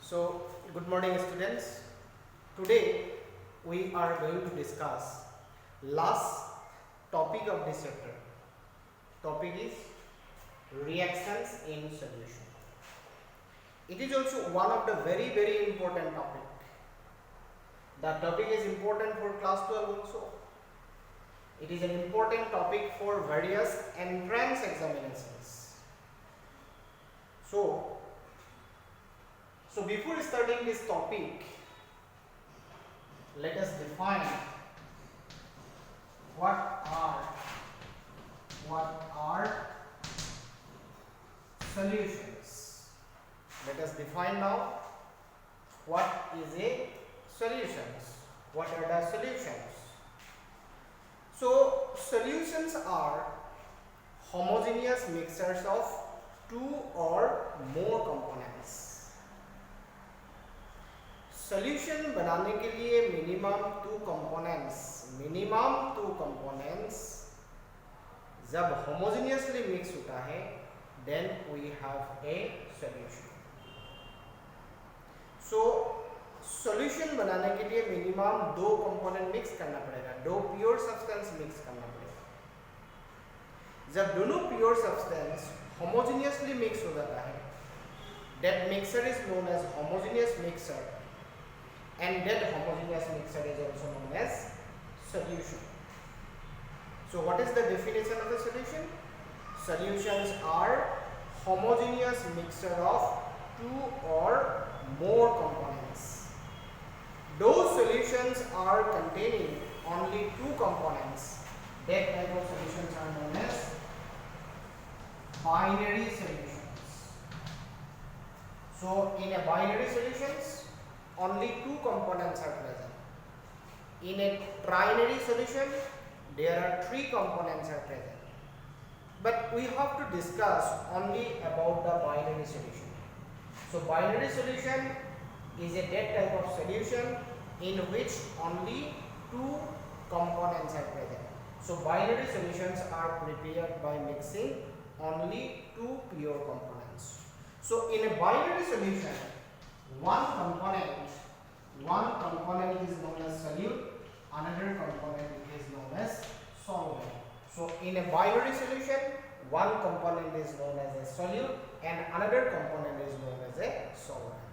So, good morning students. Today we are going to discuss last topic of this chapter. Topic is reactions in solution. It is also one of the very important topic. The topic is important for class 12 also. It is an important topic for various entrance examinations. So before starting this topic, let us define what are solutions. Let us define now what is a solutions. What are the solutions? So solutions are homogeneous mixtures of two or more components. Solution बनाने के लिए minimum two components जब होमोजेनियसली mix होता है then we have a solution. So solution बनाने के लिए minimum दो कंपोनेंट मिक्स करना पड़ेगा, दो प्योर सब्सटेंस मिक्स करना पड़ेगा. जब दोनों प्योर सब्सटेंस होमोजेनियसली मिक्स हो जाता है that mixture is known as homogeneous mixture. And that homogeneous mixture is also known as solution. So what is the definition of the solution? Solutions are homogeneous mixture of two or more components. Those solutions are containing only two components. That type of solutions are known as binary solutions. So in a binary solutions only two components are present. In a trinary solution there are three components are present. But we have to discuss only about the binary solution. So binary solution is a that type of solution in which only two components are present. So binary solutions are prepared by mixing only two pure components. So in a binary solution one component is known as solute, another component is known as solvent. So in a binary solution one component is known as a solute and another component is known as a solvent.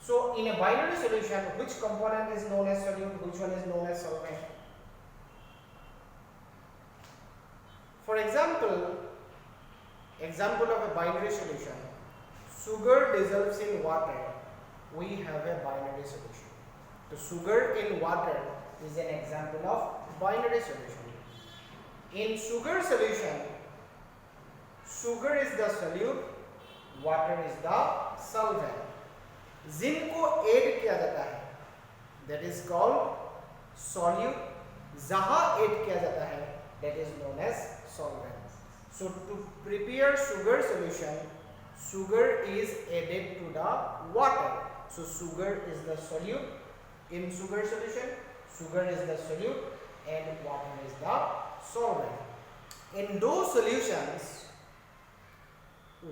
So in a binary solution which component is known as solute, which one is known as solvent? For example of a binary solution, sugar dissolves in water, we have a binary solution. So sugar in water is an example of binary solution. In sugar solution, sugar is the solute, water is the solvent. जिनको add किया जाता है that is called solute, जहाँ add किया जाता है that is known as solvent. So to prepare sugar solution, sugar is added to the water. So sugar is the solute in sugar solution, sugar is the solute and water is the solvent. In those solutions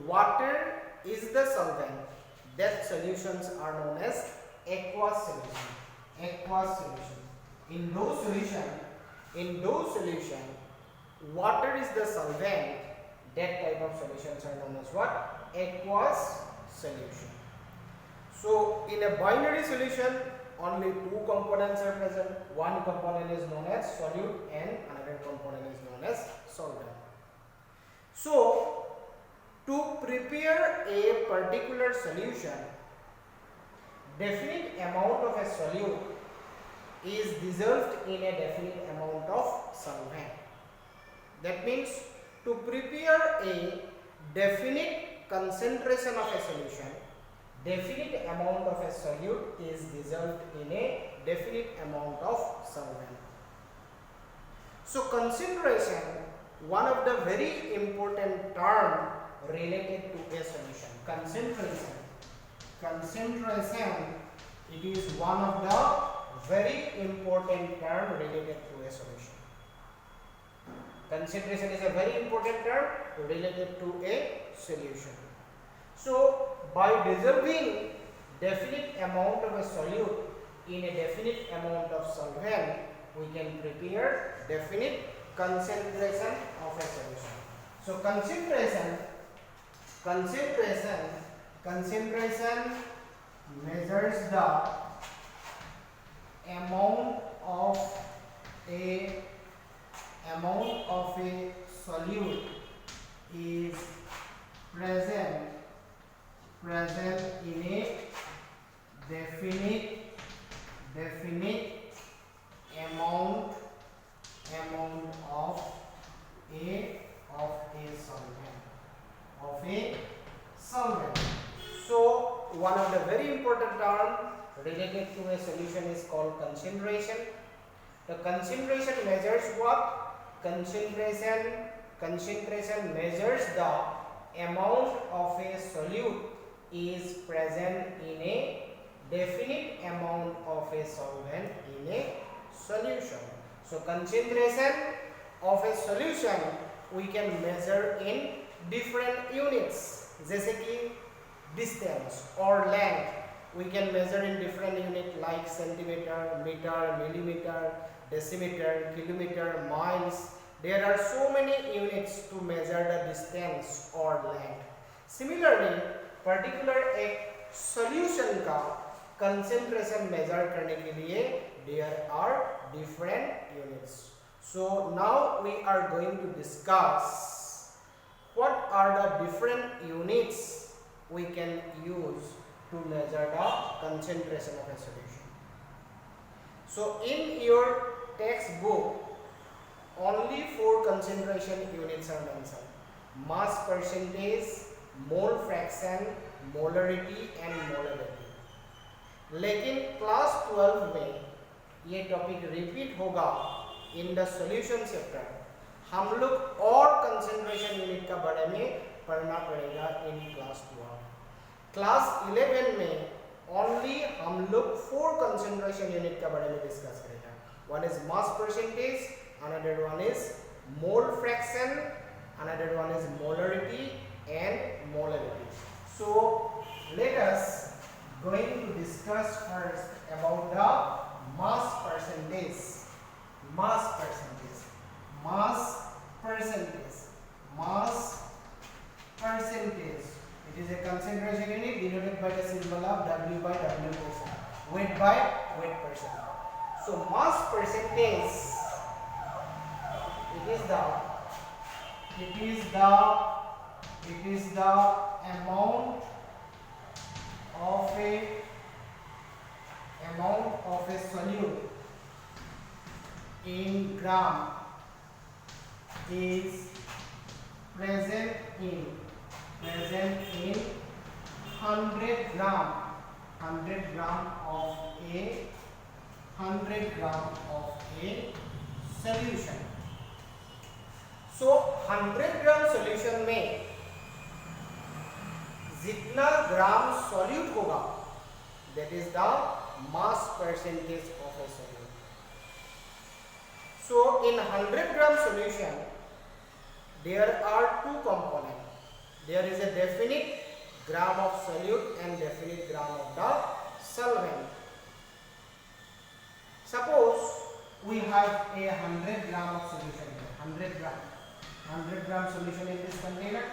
water is the solvent, that solutions are known as aqueous solution. In those solution water is the solvent, that type of solutions are known as what? Aqueous solution. So in a binary solution only two components are present, one component is known as solute and another component is known as solvent. So to prepare a particular solution, definite amount of a solute is dissolved in a definite amount of solvent. That means to prepare a definite concentration of a solution, definite amount of a solute is dissolved in a definite amount of solvent. So concentration, one of the very important term related to a solution. Concentration, it is one of the very important term related to a solution. Concentration is a very important term related to a solution. So by dissolving definite amount of a solute in a definite amount of solvent, we can prepare definite concentration of a solution. So concentration measures the amount of a solute is present in a definite amount of a solvent. So one of the very important term related to a solution is called concentration. The concentration measures what? Concentration measures the amount of a solute is present in a definite amount of a solvent in a solution. So concentration of a solution we can measure in different units. जैसे कि distance or length we can measure in different unit like centimeter, meter, millimeter, decimeter, kilometer, miles. There are so many units to measure the distance or length. Similarly, particular एक solution का concentration measure करने के लिए there are different units. So now we are going to discuss what are the different units we can use to measure the concentration of a solution. So in your textbook only 4 concentration units are mentioned: mass percentage, mole fraction, molarity and molality. लेकिन class 12 में ये topic repeat होगा in the solution chapter. हम लोग और concentration unit का बारे में पढ़ना पड़ेगा इन क्लास 12. क्लास 11 में ओनली हम लोग 4 कंसंट्रेशन यूनिट का बारे में डिस्कस करेगा. One is mass percentage, another one is mole fraction, another one is molarity and molality. So let us going to discuss first about the mass percentage. Mass percentage. It is a concentration unit denoted by the symbol of W by W percent. Weight by weight percent. So mass percentage. It is the amount of a solute in gram is present in 100 gram of a solution. So 100 gram solution में जितना ग्राम solute होगा that is the mass percentage of a solute. So in 100 gram solution there are 2 components. There is a definite gram of solute and definite gram of the solvent. Suppose we have a 100 gram of solution here. 100 gram solution in this container.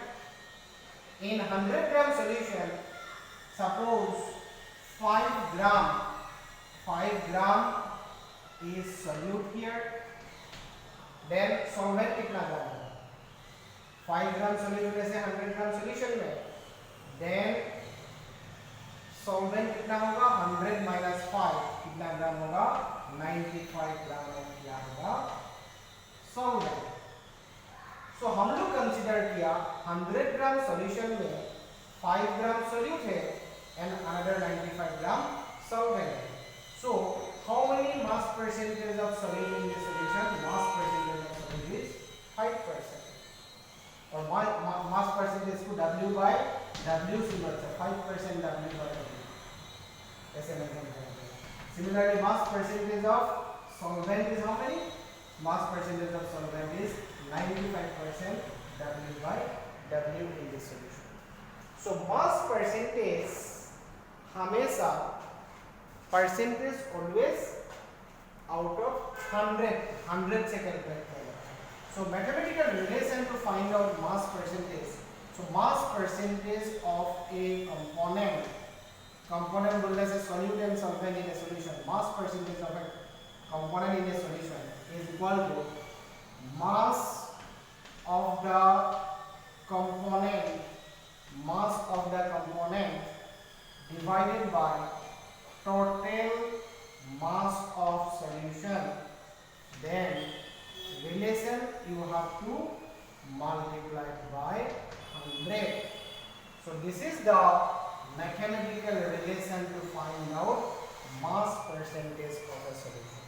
In 100 gram solution, suppose 5 gram is solute here. Then solvent कितना ग्राम है? 5 gram solute में से 100 gram solution में. Then solvent कितना होगा? 100 minus 5 कितना ग्राम होगा? 95 ग्राम क्या होगा? solvent. So हम लोग कंसीडर किया 100 ग्राम सॉल्यूशन में 5 ग्राम सोल्यूट है and another 95 gram solvent है. So how many mass percentage of solute in this solution? Mass percentage of solute is 5%. और mass percentage को W by W सिंबल से 5% W by W ऐसे mention करेंगे. Similarly, mass percentage of solvent is how many? Mass percentage of solvent is 95% W by W in this solution. So so mass percentage हमेशा percentage always out of 100 से calculate करेगा. So mathematical relation to find out mass percentage. So mass percentage of a component बोलने से solute and solvent in a solution. Mass percentage of a component in a solution is equal to mass of the component divided by total mass of solution. Then relation you have to multiply by 100. So this is the mathematical relation to find out mass percentage of a solution.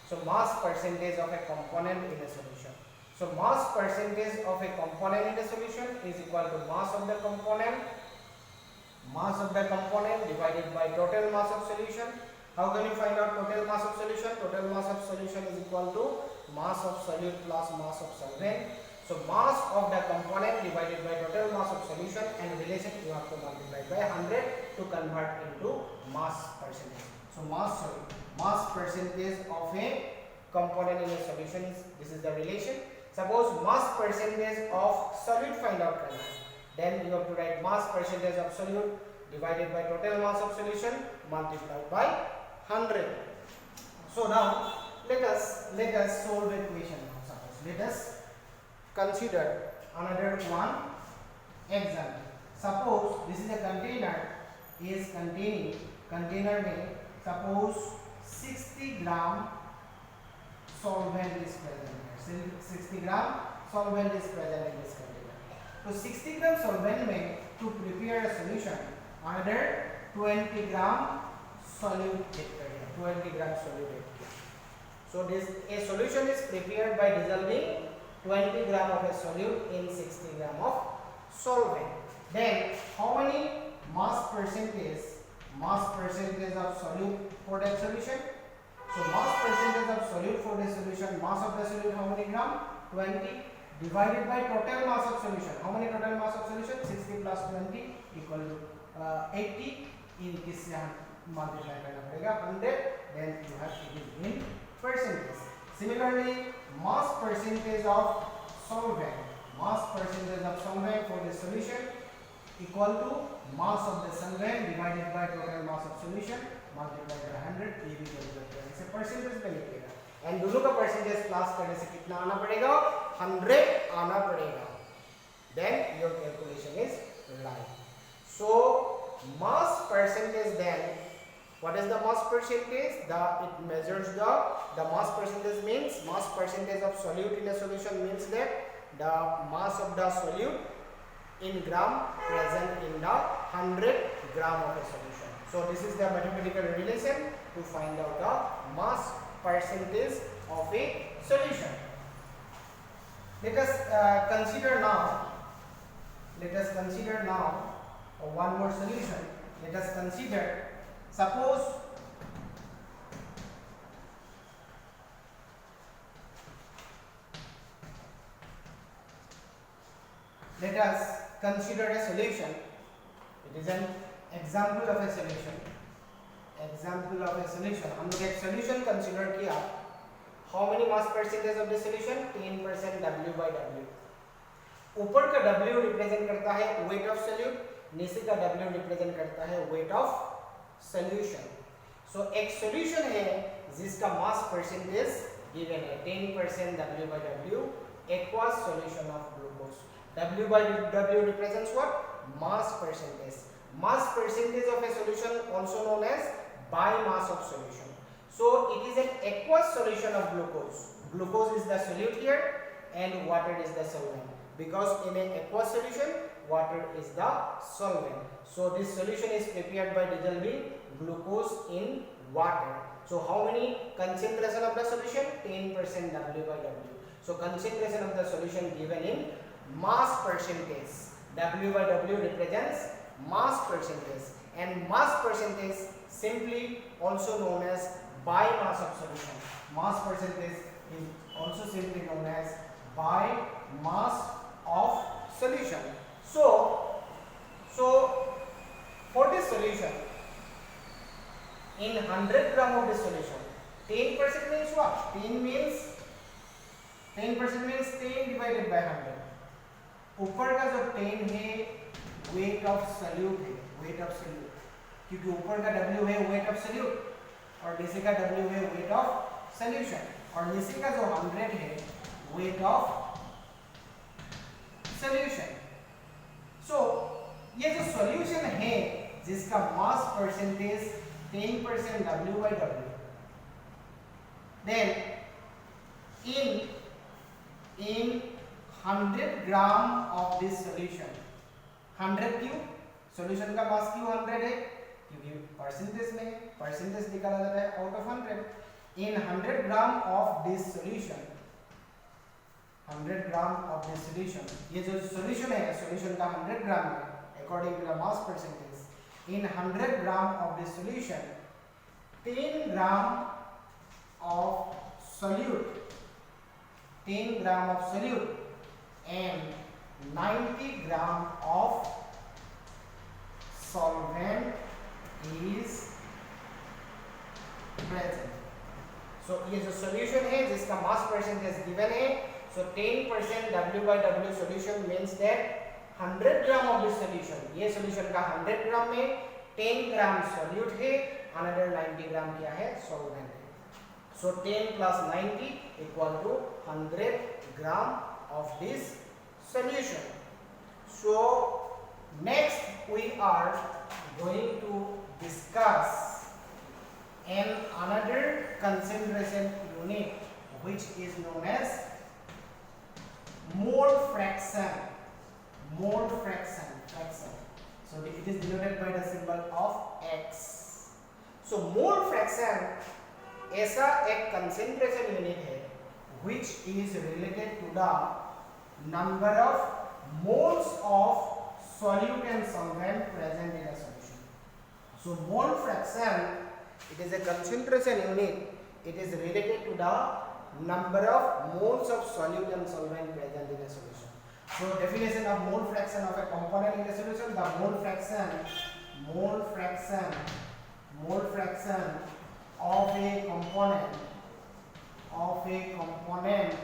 So mass percentage of a component in a solution. So mass percentage of a component in a solution is equal to mass of the component divided by total mass of solution. How can you find out total mass of solution? Total mass of solution is equal to mass of solute plus mass of solvent. So mass of the component divided by total mass of solution, and relation you have to multiply by 100 to convert into mass percentage. So mass percentage of a component in a solution is, this is the relation. Suppose mass percentage of solute find out करना है, then you have to write mass percentage of solute divided by total mass of solution multiplied by 100. So now let us solve a equation. Suppose let us consider another one example. Suppose this is a container is containing container में suppose 60 gram solvent is present here. 60 gram solvent is present in this container. So 60 gram solvent में to prepare a solution another 20 gram solute add करें. 20 gram solute add किया. So this a solution is prepared by dissolving 20 gram of a solute in 60 gram of solvent. Then how many mass percentage of solute for that solution? So mass percentage of solute for the solution, mass of the solute how many gram? 20 divided by total mass of solution. How many total mass of solution? 60 plus 20 equal to 80. In किससे multiply करना पड़ेगा 100. Then you have to give in percentage. Similarly, mass percentage of solvent for the solution equal to mass of the solvent divided by total mass of solution multiplied by 100. ये भी calculate करें, इसे percentage पे लिखिएगा. And दोनों का percentage plus करने से कितना आना पड़ेगा? 100 आना पड़ेगा. Then your calculation is right. So mass percentage, then what is the mass percentage? It measures the mass percentage means mass percentage of solute in a solution means that the mass of the solute in gram present in the 100 gram of a solution. So this is the mathematical relation to find out the mass percentage of a solution. Let us consider now one more solution. Let us consider, suppose let us consider a solution. It is an example of a solution. हम लोग एक solution consider किया. How many mass percentage of the solution? 10% W by W. ऊपर का W represent करता है weight of solute, नीचे का W रिप्रेजेंट करता है weight of solution. So एक solution है जिसका mass percentage given है 10% W by W, aqueous solution of glucose. W by W represents what? Mass percentage. Mass percentage of a solution also known as biomass of solution. So it is an aqueous solution of glucose. Glucose is the solute here and water is the solvent. Because in an aqueous solution, water is the solvent. So this solution is prepared by dissolving glucose in water. So how many concentration of the solution? 10% W by W. So concentration of the solution given in mass percentage. W by W represents mass percentage, and mass percentage simply also known as biomass of solution. Mass percentage is also simply known as biomass of solution. So in 100 gram of this solution. 10% means what? 10 means 10% means 10 divided by 100. ऊपर का जो 10 है weight of solute है, weight of solute, क्योंकि ऊपर का W है weight of solute और नीचे का W है weight of solution, और नीचे का जो 100 है weight of solution. So ये जो solution है जिसका mass percentage 10% W by W, then in 100 gram of this solution, 100 क्यों? solution का mass क्यों 100 है? क्योंकि percentage में percentage निकाला जाता है out of 100. In 100 gram of this solution, 100 gram of this solution, ये जो solution है solution का 100 gram है according to the mass percentage. In 100 gram of this solution, 10 gram of solute, 10 gram of solute and 90 gram of solvent is present. So ये जो solution है जिसका mass percentage given है, so 10% W by W solution means that 100 gram of this solution, ये solution का 100 gram में 10 gram solute है, another 90 gram क्या है? solvent है. So 10 plus 90 equal to 100 gram of this solution. So next we are going to discuss another concentration unit which is known as mole fraction. Mole fraction. So it is denoted by the symbol of X. So mole fraction ऐसा एक concentration unit है which is related to the number of moles of solute and solvent present in a solution. So mole fraction, it is a concentration unit. It is related to the number of moles of solute and solvent present in a solution. So definition of mole fraction of a component in a solution: the mole fraction of a component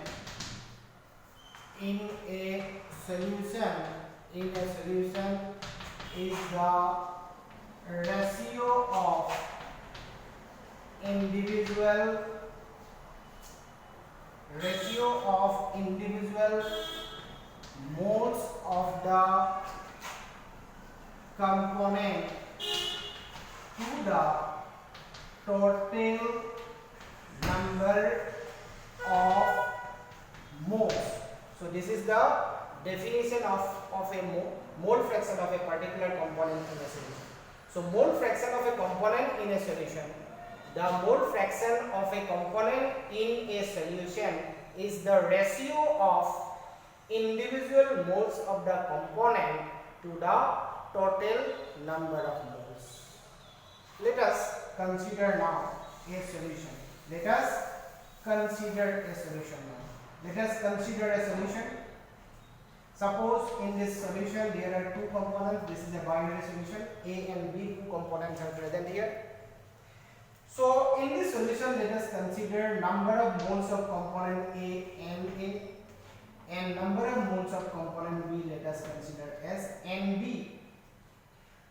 in a solution is the ratio of individual moles of the component to the total number of moles. So this is the definition of a mole fraction of a particular component in a solution. So mole fraction of a component in a solution. The mole fraction of a component in a solution is the ratio of individual moles of the component to the total number of moles. Let us consider now a solution. Let us consider a solution. Suppose in this solution there are two components. This is a binary solution. A and B, two components are present here. So in this solution, let us consider number of moles of component A and number of moles of component B. Let us consider as NB.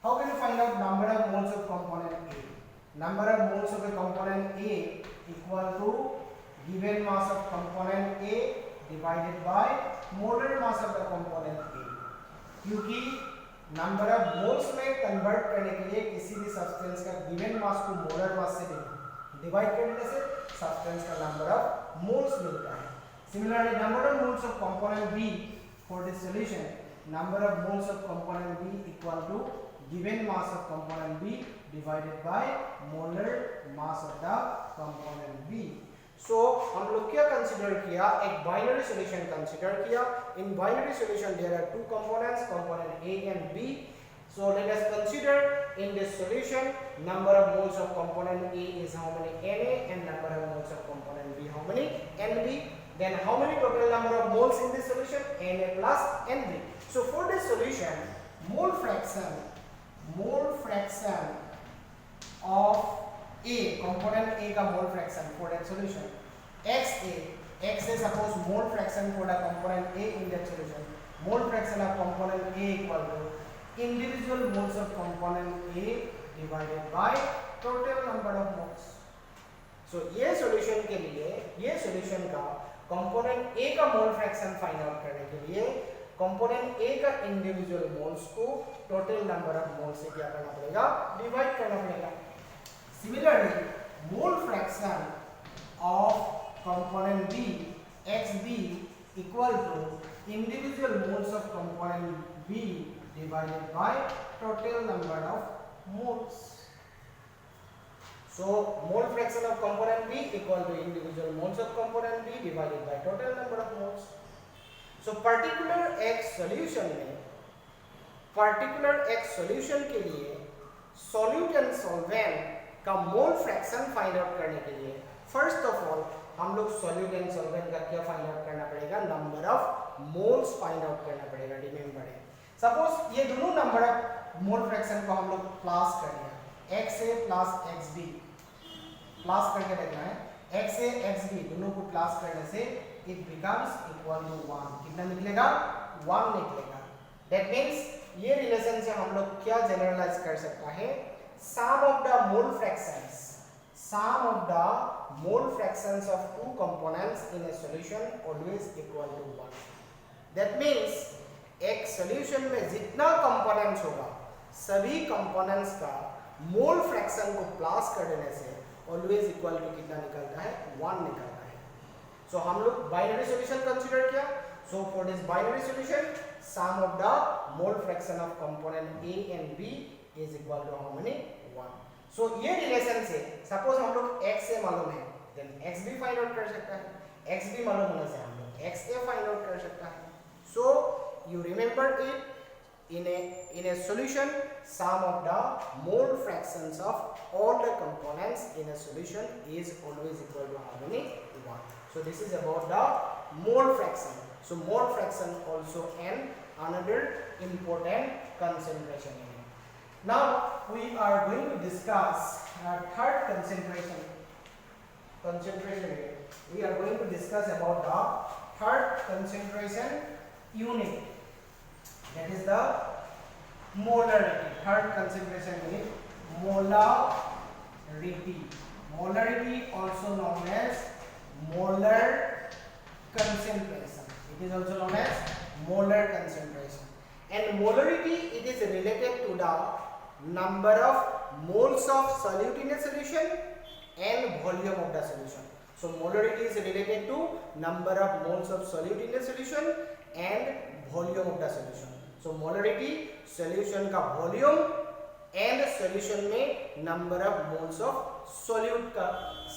How can you find out number of moles of component A? Number of moles of a component A equal to given mass of component A divided by molar mass of the component A. क्योंकि number of moles में convert करने के लिए किसी भी substance का given mass को molar mass से डिवाइड करने से सब्सटेंस का नंबर ऑफ मोल्स मिलता है. Similarly, number of moles of component B for this solution, number of moles of component B equal to given mass of component B divided by molar mass of the component B. So हम लोग क्या consider किया? एक binary solution consider किया. In binary solution there are two components, component A and B. So let us consider in this solution number of moles of component A is how many? Na, and number of moles of component B how many? Nb. Then how many total number of moles in this solution? Na plus Nb. So for this solution, mole fraction of A, component A का mole fraction for that solution. XA suppose mole fraction for the component A in that solution. Mole fraction of component A equal to individual moles of component A divided by total number of moles. So ये solution के लिए, ये solution का component A का mole fraction find out करने के लिए component A का individual moles को total number of moles से क्या करना पड़ेगा, divide करना पड़ेगा. Similarly, mole fraction of component B, XB equal to individual moles of component B divided by total number of moles. So mole fraction of component B equal to individual moles of component B divided by total number of moles. So particular X solution के लिए solute and solvent का mole fraction find out करने के लिए first of all हम लोग solute and solvent का क्या फाइंड आउट करना पड़ेगा, number of moles find out करना पड़ेगा. रिमेंबर है, सपोज ये दोनों नंबर ऑफ मोल फ्रैक्शन को हम लोग प्लस कर दिया, XA प्लस XB प्लस करके देखना है. XA XB दोनों को प्लस करने से इट बिकम्स इक्वल टू 1. कितना निकलेगा, 1 निकलेगा. दैट मींस ये रिलेशन से हम लोग क्या जनरलाइज कर सकता है, sum of the mole fractions of two components in a solution always equal to 1. That means एक solution में जितना components होगा सभी components का mole fraction को प्लस कर देने से always equal to कितना निकलता है, 1 निकलता है. So हम लोग binary solution consider किया. So for this binary solution sum of the mole fraction of component A and B is equal to how many, 1. So ये रिलेशन से सपोज हम लोग x से मालूम है, then x भी फाइंड आउट कर सकता है. x भी मालूम होने से हम लोग x a फाइंड आउट कर सकता है. So you remember it in a solution sum of the mole fractions of all the components in a solution is always equal to how many, 1. So this is about the mole fraction. So mole fraction also another important concentration. Now we are going to discuss third concentration. We are going to discuss about the third concentration unit. That is the molarity. Third concentration unit, molarity. Molarity also known as molar concentration. It is also known as molar concentration. And molarity, it is related to the number of moles of solute in a solution and volume of the solution. So molarity is related to number of moles of solute in a solution and volume of the solution. So molarity solution का volume and solution में number of moles of solute का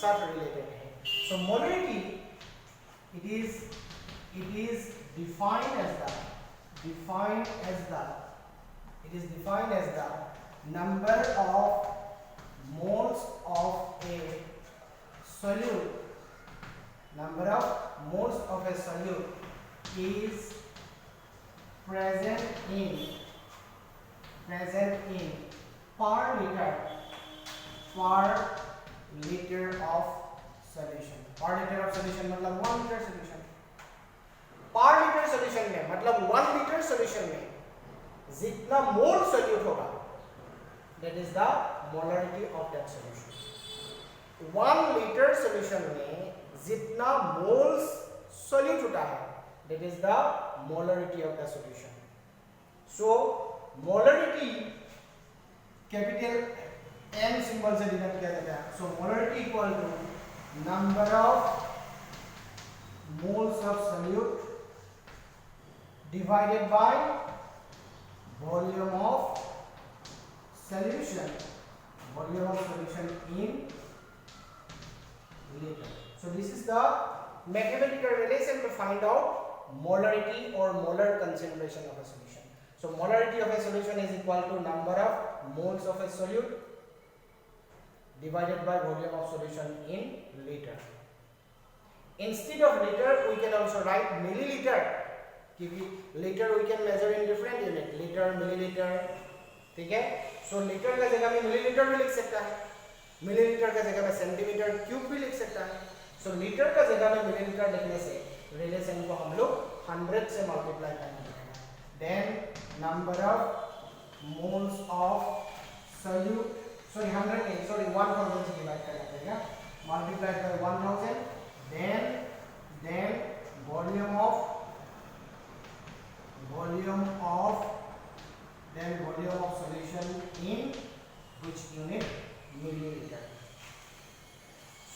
साथ related है. So molarity it is defined as the number of moles of a solute. Number of moles of a solute is present in per liter of solution. Per liter of solution मतलब 1 liter solution. Per litre solution में मतलब 1 litre solution में जितना mole solute होगा that is the molarity of that solution. 1 litre solution में जितना moles solute होता है that is the molarity of the solution. So molarity capital M symbol से डिनोट किया जाता है. So molarity equal to number of moles of solute divided by volume of solution in liter. So this is the mathematical relation to find out molarity or molar concentration of a solution. So molarity of a solution is equal to number of moles of a solute divided by volume of solution in liter. Instead of liter we can also write milliliter, क्योंकि liter we can measure in different unit, liter, milliliter, ठीक है. So liter का जगह में milliliter भी लिख सकता है. मिलीलीटर का जगह में सेंटीमीटर क्यूब भी लिख सकता है। सो लीटर का जगह में मिलीलीटर लिखने से रिलेशन को हम लोग 100 से मल्टीप्लाई करना पड़ेगा। Then number of moles of solute, sorry 100 नहीं, सॉरी 1000 से डिवाइड करना पड़ेगा, multiply by 1000, then volume of solution in which unit? Milliliter.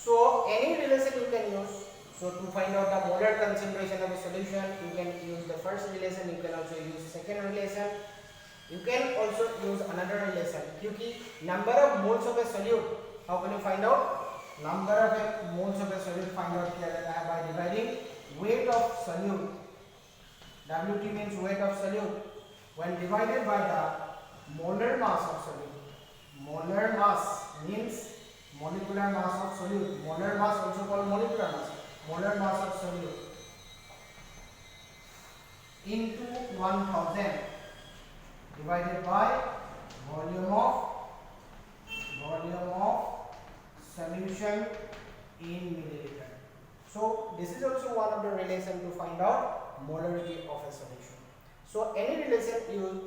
So any relation you can use. So to find out the molar concentration of a solution, you can use the first relation, you can also use second relation, you can also use another relation. क्योंकि number of moles of a solute, how can you find out? Number of moles of a solute find out किया जाता है by dividing weight of solute. Wt means weight of solute. When divided by the molar mass of solute. Molar mass means molecular mass of solute. Molar mass also called molecular mass. Molar mass of solute into 1000 divided by volume of solution in milliliter. So this is also one of the relation to find out molarity of a solution. So any relation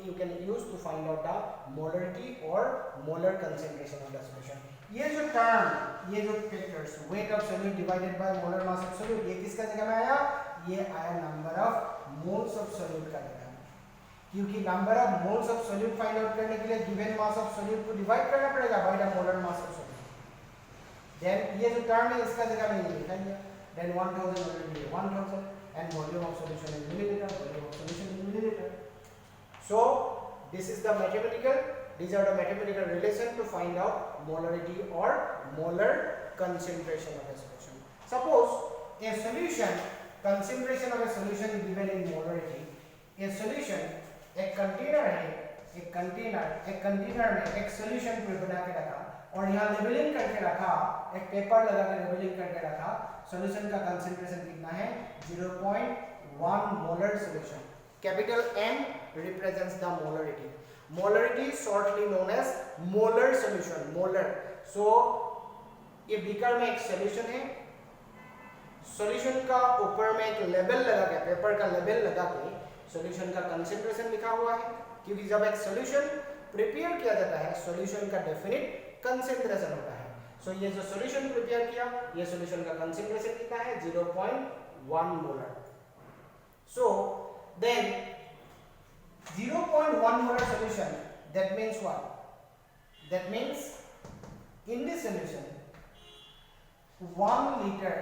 you can use to find out the molarity or molar concentration of the solution. ये जो term, ये जो factors, weight of solute divided by molar mass of solute, ये किसका जगह में आया? ये आया number of moles of solute का जगह में। क्योंकि number of moles of solute find out करने के लिए given mass of solute को divide करना पड़ेगा by the molar mass of solute. Then ये जो term है इसका जगह में ये लिखा गया. Then 1000 will be 1000 and volume of solution in milliliter, volume of solution in milliliter. So this is the these are the mathematical relation to find out molarity or molar concentration of a solution. Suppose a solution, concentration of a solution is given in molarity. A solution, एक container है, एक container में एक solution को बना के रखा और यहाँ लेबलिंग करके रखा, एक पेपर लगा के लेबलिंग करके रखा, सॉल्यूशन का कंसंट्रेशन कितना है? 0.1 molar solution. Capital M represents the molarity. Molarity shortly known as molar solution. Molar. So ये बीकर में एक सॉल्यूशन है, सॉल्यूशन का ऊपर में एक लेबल लगा के, पेपर का लेबल लगा के सॉल्यूशन का कंसंट्रेशन लिखा हुआ है, क्योंकि जब एक सॉल्यूशन प्रिपेयर किया जाता है सॉल्यूशन का डेफिनिट कंसंट्रेशन होता है. सो ये जो सॉल्यूशन प्रिपेयर किया, ये सॉल्यूशन का कंसंट्रेशन कितना है? 0.1 molar. So then 0.1 molar solution, that means what? That means in this solution 1 liter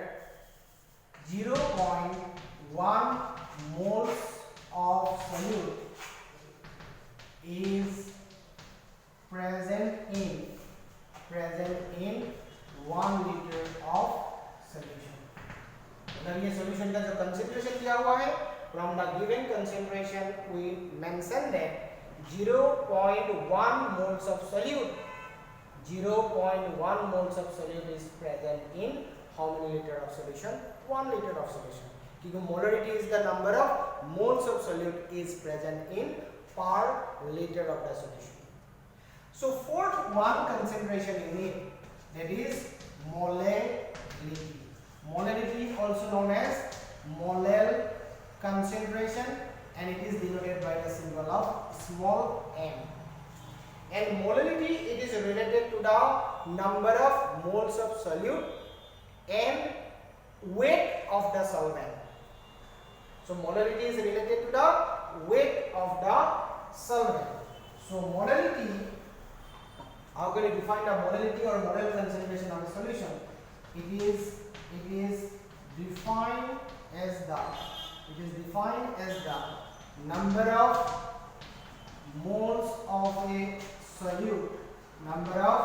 0.1 moles of solute is present in 1 liter of solution. अगर ये solution का जो concentration दिया हुआ है, from the given concentration we mention that 0.1 moles of solute, 0.1 moles of solute is present in how many liter of solution? 1 liter of solution. Because molarity is the number of moles of solute is present in per liter of the solution. So for one concentration unit, that is molality. Molality also known as molal concentration, and it is denoted by the symbol of small m. And molality, it is related to the number of moles of solute and weight of the solvent. So molality is related to the weight of the solvent. So molality, how can you define the molality or molar concentration of a solution? It is defined as the number of moles of a solute. Number of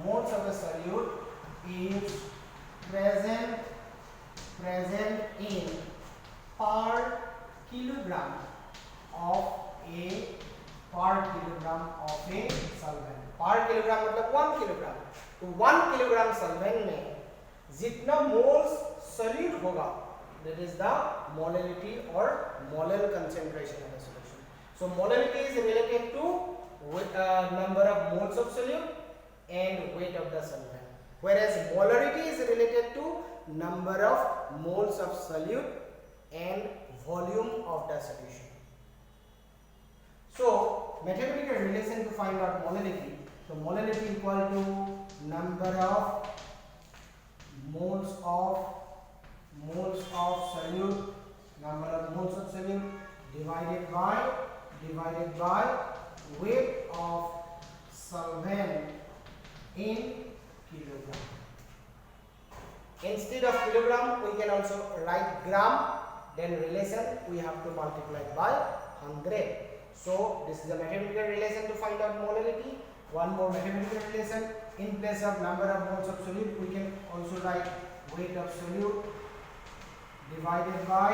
moles of a solute is present in per kilogram of a solvent. Per kilogram मतलब 1 kilogram. तो 1 kilogram solvent में जितना moles solute होगा, that is the molality or molar concentration of a solution. So molality is related to number of moles of solute and weight of the solvent. whereas molarity is related to number of moles of solute and volume of the solution. So mathematical relation to find out molality. So molality equal to number of moles of solute, number of moles of solute divided by weight of solvent in kilogram. Instead of kilogram, we can also write gram. Then relation we have to multiply by 100. So this is a mathematical relation to find out molality. One more mathematical relation. In place of number of moles of solute, we can also write weight of solute divided by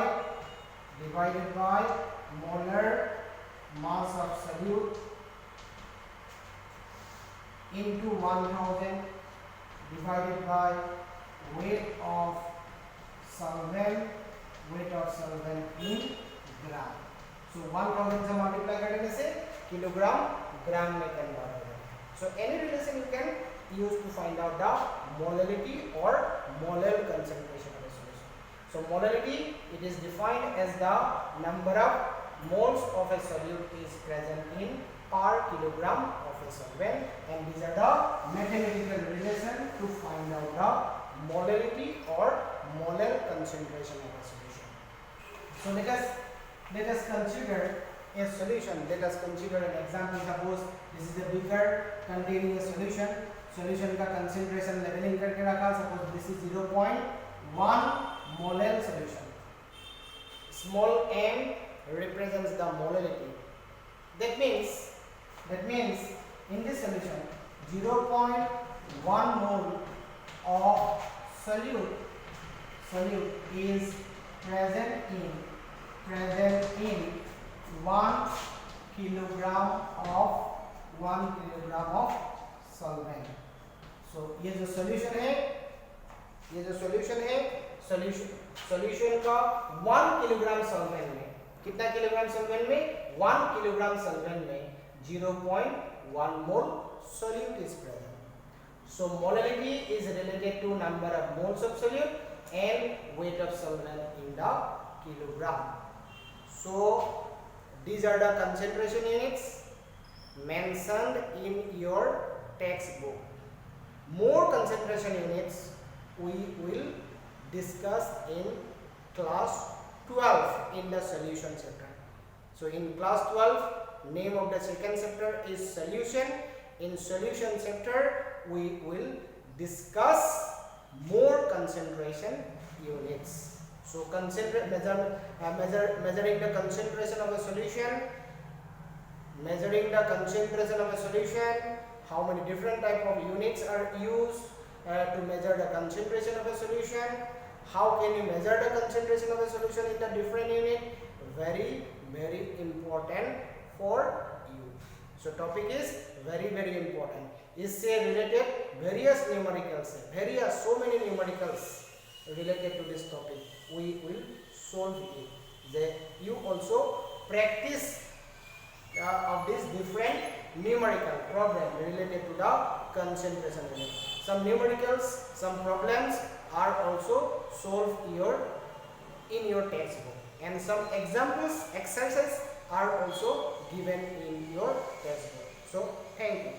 molar mass of solute into 1000 divided by weight of solvent in gram. So 1000 से multiply करने से kilogram gram में convert हो जाएगा. So any relation you can use to find out the molality or molar concentration of a solution. So molality, it is defined as the number of moles of a solute is present in per kilogram of a solvent, and these are the mathematical relation to find out the molality or molar concentration of a solution. So let us consider a solution. Let us consider an example. Suppose this is a beaker containing a solution. Solution का concentration leveling करके रखा. Suppose this is 0.1 molar solution. Small m represents the molality. That means in this solution 0.1 mole of solute is present in 1 kilogram of solvent. So ये जो solution है solution का 1 kilogram solvent में, कितना kilogram solvent में? 1 kilogram solvent में 0.1 mole solute is present. So molality is related to number of moles of solute and weight of solvent in the kilogram. So these are the concentration units mentioned in your textbook. More concentration units we will discuss in class 12 in the solution chapter. So in class 12, name of the second chapter is solution. In solution chapter we will discuss more concentration units. So measuring the concentration of a solution, how many different type of units are used to measure the concentration of a solution, how can you measure the concentration of a solution in the different unit, very important for you. So topic is very important. इससे related various numericals, so many numericals related to this topic we will solve it. That you also practice of this different numerical problem related to the concentration unit. Some numericals, some problems are also solved in your textbook, and some examples, exercises are also given in your textbook. So thank you.